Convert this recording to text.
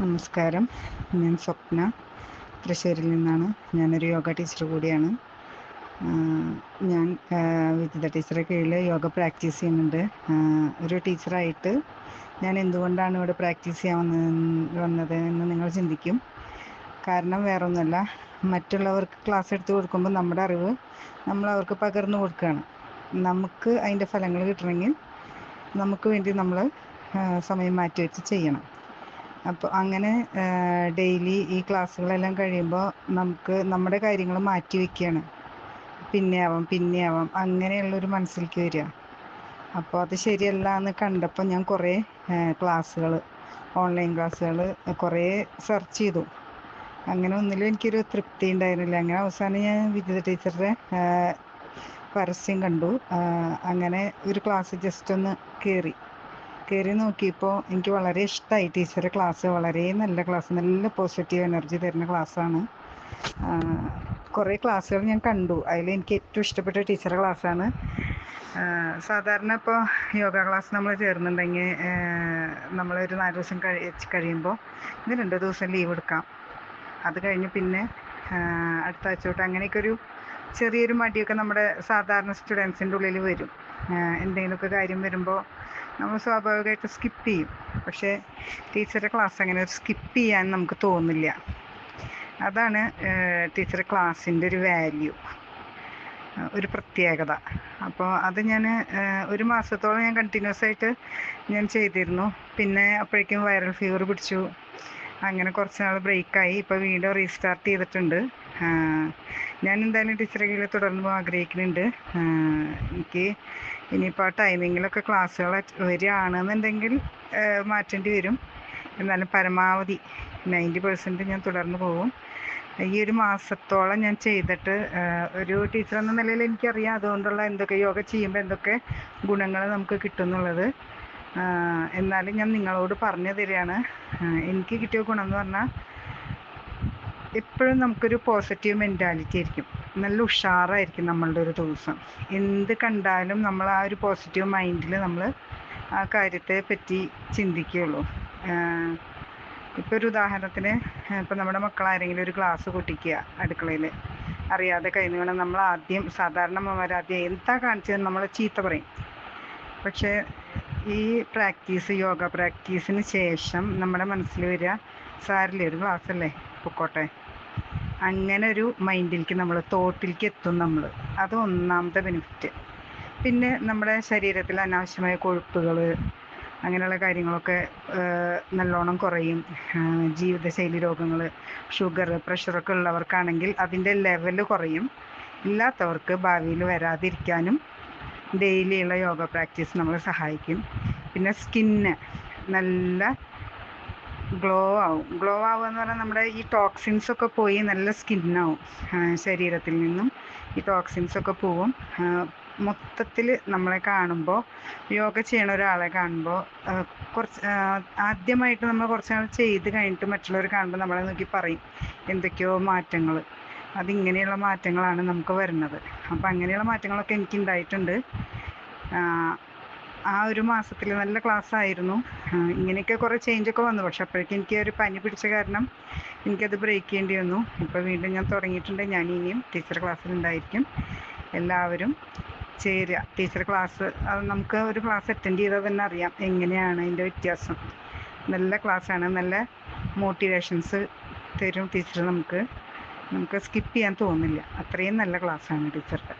നമസ്കാരം. ഞാൻ സ്വപ്ന, തൃശ്ശൂരിൽ നിന്നാണ്. ഞാനൊരു യോഗ ടീച്ചർ കൂടിയാണ്. ഞാൻ വിജിത ടീച്ചറെ കീഴിൽ യോഗ പ്രാക്ടീസ് ചെയ്യുന്നുണ്ട്. ഒരു ടീച്ചറായിട്ട് ഞാൻ എന്തുകൊണ്ടാണ് ഇവിടെ പ്രാക്ടീസ് ചെയ്യാൻ വന്നത് എന്ന് നിങ്ങൾ ചിന്തിക്കും. കാരണം വേറൊന്നുമല്ല, മറ്റുള്ളവർക്ക് ക്ലാസ് എടുത്ത് കൊടുക്കുമ്പോൾ നമ്മുടെ അറിവ് നമ്മൾ അവർക്ക് പകർന്നു കൊടുക്കുകയാണ്. നമുക്ക് അതിൻ്റെ ഫലങ്ങൾ കിട്ടണമെങ്കിൽ നമുക്ക് വേണ്ടി നമ്മൾ സമയം മാറ്റി വെച്ച് ചെയ്യണം. അപ്പോൾ അങ്ങനെ ഡെയിലി ഈ ക്ലാസ്സുകളെല്ലാം കഴിയുമ്പോൾ നമുക്ക് നമ്മുടെ കാര്യങ്ങൾ മാറ്റി വയ്ക്കുകയാണ്. പിന്നെ ആവാം അങ്ങനെയുള്ളൊരു മനസ്സിലേക്ക് വരിക. അപ്പോൾ അത് ശരിയല്ല എന്ന് കണ്ടപ്പോൾ ഞാൻ കുറേ ക്ലാസ്സുകൾ, ഓൺലൈൻ ക്ലാസ്സുകൾ കുറേ സെർച്ച് ചെയ്തു. അങ്ങനെ ഒന്നിലും എനിക്കൊരു തൃപ്തി ഉണ്ടായിരുന്നില്ല. അങ്ങനെ അവസാനം ഞാൻ വിജിത ടീച്ചറുടെ പരസ്യം കണ്ടു. അങ്ങനെ ഒരു ക്ലാസ് ജസ്റ്റ് ഒന്ന് കയറി നോക്കിയപ്പോൾ എനിക്ക് വളരെ ഇഷ്ടമായി. ടീച്ചറുടെ ക്ലാസ് വളരെ നല്ല ക്ലാസ്, നല്ല പോസിറ്റീവ് എനർജി തരുന്ന ക്ലാസ്സാണ്. കുറേ ക്ലാസ്സുകൾ ഞാൻ കണ്ടു. അതിൽ എനിക്ക് ഏറ്റവും ഇഷ്ടപ്പെട്ട ടീച്ചറുടെ ക്ലാസ്സാണ്. സാധാരണ ഇപ്പോൾ യോഗ ക്ലാസ് നമ്മൾ ചേർന്നുണ്ടെങ്കിൽ നമ്മളൊരു 4 ദിവസം കഴിയുമ്പോൾ ഇത് 2 ദിവസം ലീവ് എടുക്കാം. അത് കഴിഞ്ഞ് പിന്നെ അടുത്ത ആഴ്ച തൊട്ട് അങ്ങനെയൊക്കെ ഒരു ചെറിയൊരു മടിയൊക്കെ നമ്മുടെ സാധാരണ സ്റ്റുഡൻസിൻ്റെ ഉള്ളിൽ വരും. എന്തെങ്കിലുമൊക്കെ കാര്യം വരുമ്പോൾ നമ്മൾ സ്വാഭാവികമായിട്ട് സ്കിപ്പ് ചെയ്യും. പക്ഷേ ടീച്ചറുടെ ക്ലാസ് അങ്ങനെ ഒരു സ്കിപ്പ് ചെയ്യാൻ നമുക്ക് തോന്നില്ല. അതാണ് ടീച്ചറുടെ ക്ലാസ്സിൻ്റെ ഒരു വാല്യൂ, ഒരു പ്രത്യേകത. അപ്പോൾ അത് ഞാൻ 1 മാസത്തോളം ഞാൻ കണ്ടിന്യൂസ് ആയിട്ട് ഞാൻ ചെയ്തിരുന്നു. പിന്നെ അപ്പോഴേക്കും വൈറൽ ഫീവർ പിടിച്ചു. അങ്ങനെ കുറച്ച് നാൾ ബ്രേക്കായി. ഇപ്പോൾ വീണ്ടും റീസ്റ്റാർട്ട് ചെയ്തിട്ടുണ്ട്. ഞാൻ എന്തായാലും ടീച്ചറെ കീഴിൽ തുടർന്ന് പോകാൻ ആഗ്രഹിക്കുന്നുണ്ട്. എനിക്ക് ഇനിയിപ്പോൾ ആ ടൈമിങ്ങിലൊക്കെ ക്ലാസ്സുകൾ വരികയാണെന്നുണ്ടെങ്കിൽ മാറ്റേണ്ടി വരും. എന്നാലും പരമാവധി 90% ഞാൻ തുടർന്ന് പോകും. ഈ 1 മാസത്തോളം ഞാൻ ചെയ്തിട്ട് ഒരു ടീച്ചർ എന്ന നിലയിൽ എനിക്കറിയാം അതുകൊണ്ടുള്ള എന്തൊക്കെ യോഗ ചെയ്യുമ്പോൾ എന്തൊക്കെ ഗുണങ്ങൾ നമുക്ക് കിട്ടുമെന്നുള്ളത്. എന്നാലും ഞാൻ നിങ്ങളോട് പറഞ്ഞു തരികയാണ്. എനിക്ക് കിട്ടിയ ഗുണം എന്ന് പറഞ്ഞാൽ എപ്പോഴും നമുക്കൊരു പോസിറ്റീവ് മെൻറ്റാലിറ്റി ആയിരിക്കും. നല്ല ഉഷാറായിരിക്കും നമ്മളുടെ ഒരു ദിവസം. എന്ത് കണ്ടാലും നമ്മൾ ആ ഒരു പോസിറ്റീവ് മൈൻഡിൽ നമ്മൾ ആ കാര്യത്തെ പറ്റി ചിന്തിക്കുകയുള്ളൂ. ഇപ്പോൾ ഒരു ഉദാഹരണത്തിന്, ഇപ്പോൾ നമ്മുടെ മക്കളാരെങ്കിലും ഒരു ഗ്ലാസ് പൊട്ടിക്കുക അടുക്കളയിൽ അറിയാതെ കയ്യിൽ നിന്ന് വീണാൽ നമ്മൾ ആദ്യം, സാധാരണ അമ്മമാർ ആദ്യം എന്താ കാണിച്ചതെന്ന് നമ്മൾ ചീത്ത പറയും. പക്ഷേ ഈ യോഗ പ്രാക്ടീസിന് ശേഷം നമ്മുടെ മനസ്സിൽ വരിക, സാരില്ലേ ഒരു ഗ്ലാസ് അല്ലേ പൊക്കോട്ടെ, അങ്ങനെ ഒരു മൈൻഡിലേക്ക് തോട്ടിലേക്ക് എത്തും നമ്മൾ. അത് ഒന്നാമത്തെ ബെനിഫിറ്റ്. പിന്നെ നമ്മുടെ ശരീരത്തിൽ അനാവശ്യമായ കൊഴുപ്പുകൾ അങ്ങനെയുള്ള കാര്യങ്ങളൊക്കെ നല്ലോണം കുറയും. ജീവിതശൈലി രോഗങ്ങൾ, ഷുഗർ, പ്രഷറൊക്കെ ഉള്ളവർക്കാണെങ്കിൽ അതിൻ്റെ ലെവൽ കുറയും. ഇല്ലാത്തവർക്ക് ഭാവിയിൽ വരാതിരിക്കാനും ഡെയിലിയുള്ള യോഗ പ്രാക്ടീസ് നമ്മളെ സഹായിക്കും. പിന്നെ സ്കിന്ന് നല്ല ഗ്ലോ ആവുക എന്ന് പറഞ്ഞാൽ നമ്മുടെ ഈ ടോക്സിൻസൊക്കെ പോയി നല്ല സ്കിന്നാവും. ശരീരത്തിൽ നിന്നും ഈ ടോക്സിൻസൊക്കെ പോവും. മൊത്തത്തിൽ നമ്മളെ കാണുമ്പോൾ, യോഗ ചെയ്യണ ഒരാളെ കാണുമ്പോൾ ആദ്യമായിട്ട് നമ്മൾ കുറച്ച് നാൾ ചെയ്ത് കഴിഞ്ഞിട്ട് മറ്റുള്ളവർ കാണുമ്പോൾ നമ്മളെ നോക്കി പറയും എന്തൊക്കെയോ മാറ്റങ്ങൾ. അതിങ്ങനെയുള്ള മാറ്റങ്ങളാണ് നമുക്ക് വരുന്നത്. അപ്പോൾ അങ്ങനെയുള്ള മാറ്റങ്ങളൊക്കെ എനിക്ക് ഉണ്ടായിട്ടുണ്ട്. ആ 1 മാസത്തിൽ നല്ല ക്ലാസ് ആയിരുന്നു. ഇങ്ങനെയൊക്കെ കുറേ ചേഞ്ചൊക്കെ വന്നു. പക്ഷെ അപ്പോഴേക്കും എനിക്ക് ഒരു പനി പിടിച്ച കാരണം എനിക്കത് ബ്രേക്ക് ചെയ്യേണ്ടി വന്നു. ഇപ്പോൾ വീണ്ടും ഞാൻ തുടങ്ങിയിട്ടുണ്ട്. ഞാൻ ഇനിയും ടീച്ചർ ക്ലാസ്സിലുണ്ടായിരിക്കും. എല്ലാവരും ചേരുക. ടീച്ചർ ക്ലാസ് അത് നമുക്ക് ഒരു ക്ലാസ് അറ്റൻഡ് ചെയ്താൽ തന്നെ അറിയാം എങ്ങനെയാണ് അതിൻ്റെ വ്യത്യാസം. നല്ല ക്ലാസ്സാണ്. നല്ല മോട്ടിവേഷൻസ് തരും ടീച്ചർ. നമുക്ക് സ്കിപ്പ് ചെയ്യാൻ തോന്നില്ല. അത്രയും നല്ല ക്ലാസ്സാണ് ടീച്ചറുടെ.